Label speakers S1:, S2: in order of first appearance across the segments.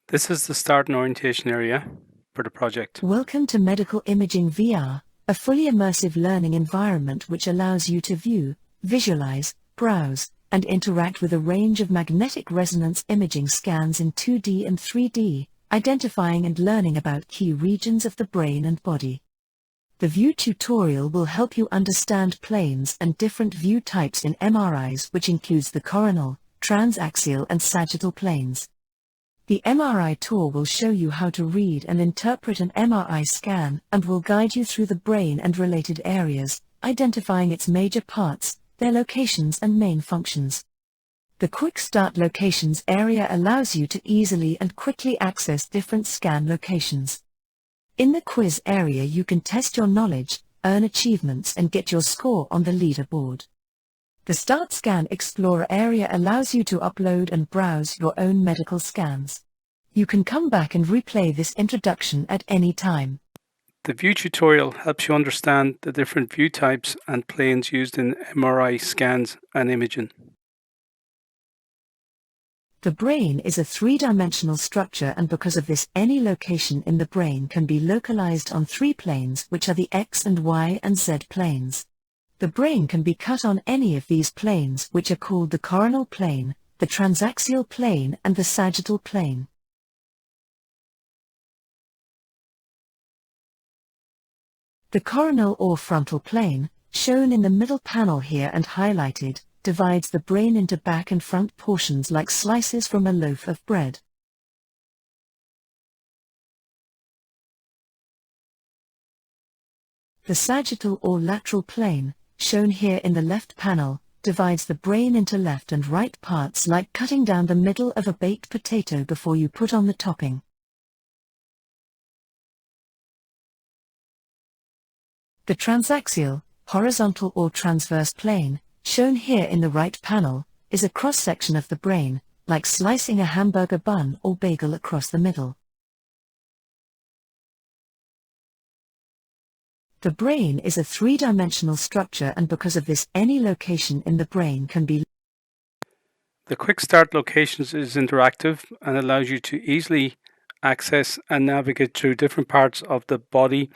S1: This is the start and orientation area for the project.
S2: Welcome to Medical Imaging VR, a fully immersive learning environment which allows you to view, visualize, browse, and interact with a range of magnetic resonance imaging scans in 2D and 3D, identifying and learning about key regions of the brain and body. The view tutorial will help you understand planes and different view types in MRIs, which includes the coronal, transaxial and sagittal planes. The MRI tour will show you how to read and interpret an MRI scan and will guide you through the brain and related areas, identifying its major parts, their locations and main functions. The Quick Start Locations area allows you to easily and quickly access different scan locations. In the quiz area you can test your knowledge, earn achievements and get your score on the leaderboard. The Start Scan Explorer area allows you to upload and browse your own medical scans. You can come back and replay this introduction at any time.
S1: The view tutorial helps you understand the different view types and planes used in MRI scans and imaging.
S2: The brain is a three-dimensional structure, and because of this, any location in the brain can be localized on three planes, which are the X and Y and Z planes. The brain can be cut on any of these planes, which are called the coronal plane, the transaxial plane and the sagittal plane. The coronal or frontal plane, shown in the middle panel here and highlighted, divides the brain into back and front portions like slices from a loaf of bread. The sagittal or lateral plane, shown here in the left panel, divides the brain into left and right parts like cutting down the middle of a baked potato before you put on the topping. The transaxial, horizontal or transverse plane, shown here in the right panel, is a cross-section of the brain, like slicing a hamburger bun or bagel across the middle. The brain is a three-dimensional structure, and because of this, any location in the brain can be.
S1: The Quick Start Locations is interactive and allows you to easily access and navigate through different parts of the body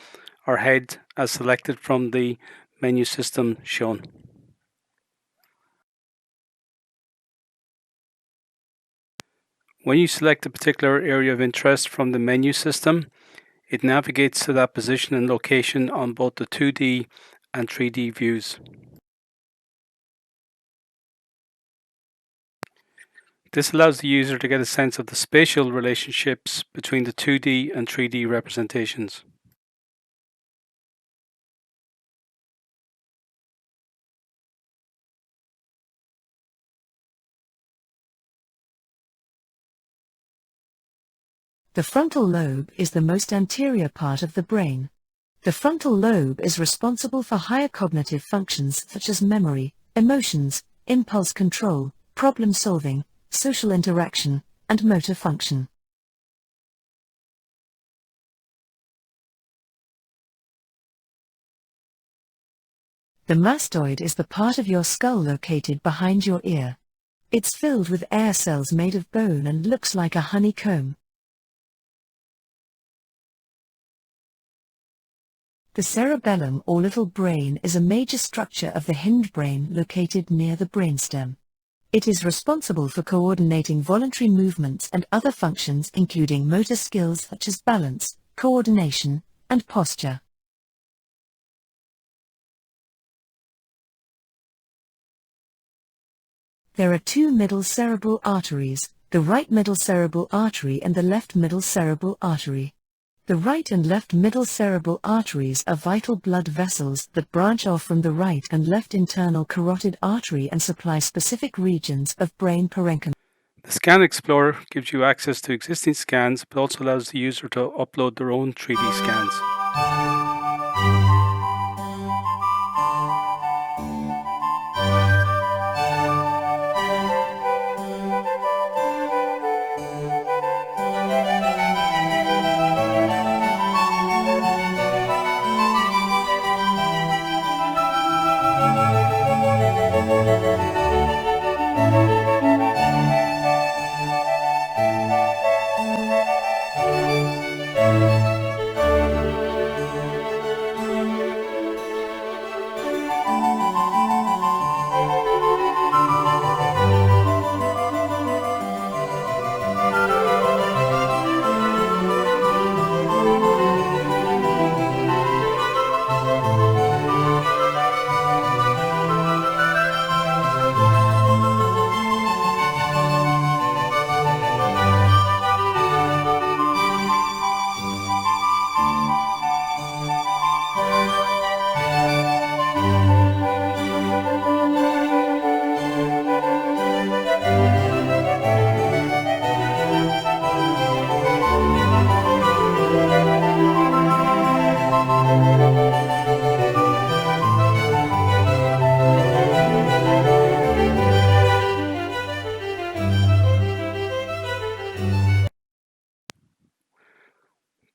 S1: or head as selected from the menu system shown. When you select a particular area of interest from the menu system, it navigates to that position and location on both the 2D and 3D views. This allows the user to get a sense of the spatial relationships between the 2D and 3D representations.
S2: The frontal lobe is the most anterior part of the brain. The frontal lobe is responsible for higher cognitive functions such as memory, emotions, impulse control, problem solving, social interaction, and motor function. The mastoid is the part of your skull located behind your ear. It's filled with air cells made of bone and looks like a honeycomb. The cerebellum or little brain is a major structure of the hindbrain located near the brainstem. It is responsible for coordinating voluntary movements and other functions including motor skills such as balance, coordination, and posture. There are two middle cerebral arteries, the right middle cerebral artery and the left middle cerebral artery. The right and left middle cerebral arteries are vital blood vessels that branch off from the right and left internal carotid artery and supply specific regions of brain parenchyma.
S1: The Scan Explorer gives you access to existing scans, but also allows the user to upload their own 3D scans.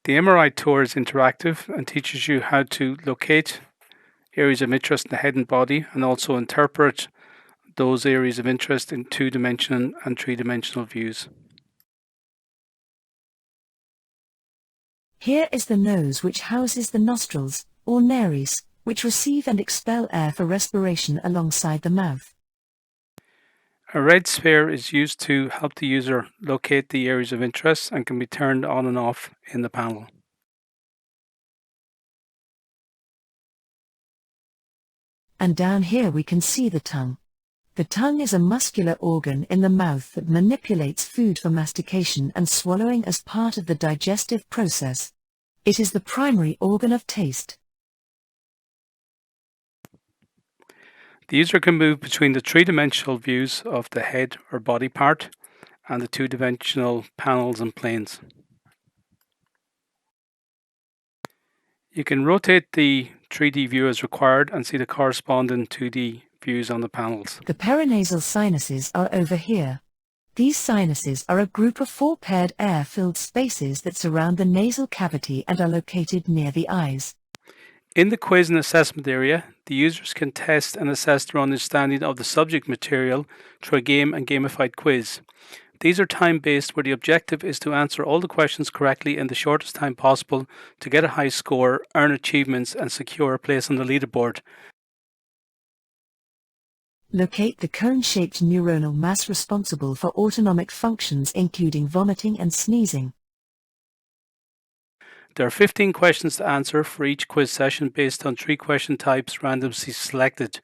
S1: The MRI tour is interactive and teaches you how to locate areas of interest in the head and body and also interpret those areas of interest in two-dimensional and three-dimensional views.
S2: Here is the nose, which houses the nostrils, or nares, which receive and expel air for respiration alongside the mouth.
S1: A red sphere is used to help the user locate the areas of interest and can be turned on and off in the panel.
S2: And down here we can see the tongue. The tongue is a muscular organ in the mouth that manipulates food for mastication and swallowing as part of the digestive process. It is the primary organ of taste.
S1: The user can move between the three-dimensional views of the head or body part and the two-dimensional panels and planes. You can rotate the 3D view as required and see the corresponding 2D views on the panels.
S2: The paranasal sinuses are over here. These sinuses are a group of four paired air-filled spaces that surround the nasal cavity and are located near the eyes.
S1: In the quiz and assessment area, the users can test and assess their understanding of the subject material through a game and gamified quiz. These are time-based, where the objective is to answer all the questions correctly in the shortest time possible to get a high score, earn achievements and secure a place on the leaderboard.
S2: Locate the cone-shaped neuronal mass responsible for autonomic functions including vomiting and sneezing.
S1: There are 15 questions to answer for each quiz session based on 3 question types randomly selected.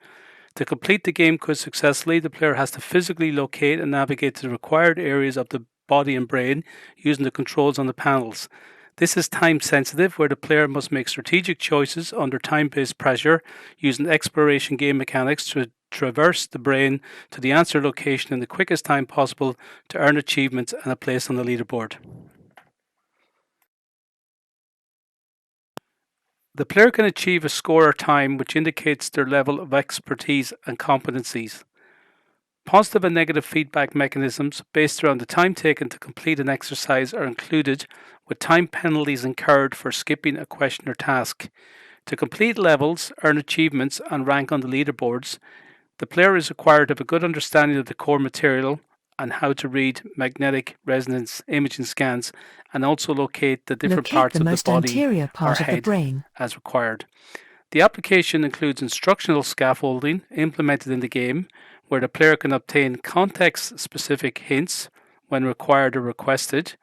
S1: To complete the game quiz successfully, the player has to physically locate and navigate to the required areas of the body and brain using the controls on the panels. This is time sensitive, where the player must make strategic choices under time-based pressure using exploration game mechanics to traverse the brain to the answer location in the quickest time possible to earn achievements and a place on the leaderboard. The player can achieve a score or time which indicates their level of expertise and competencies. Positive and negative feedback mechanisms based around the time taken to complete an exercise are included, with time penalties incurred for skipping a question or task. To complete levels, earn achievements and rank on the leaderboards, the player is required to have a good understanding of the core material and how to read magnetic resonance imaging scans and also locate the different parts of the body or head as required. The application includes instructional scaffolding implemented in the game, where the player can obtain context-specific hints when required or requested,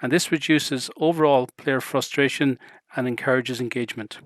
S1: and this reduces overall player frustration and encourages engagement.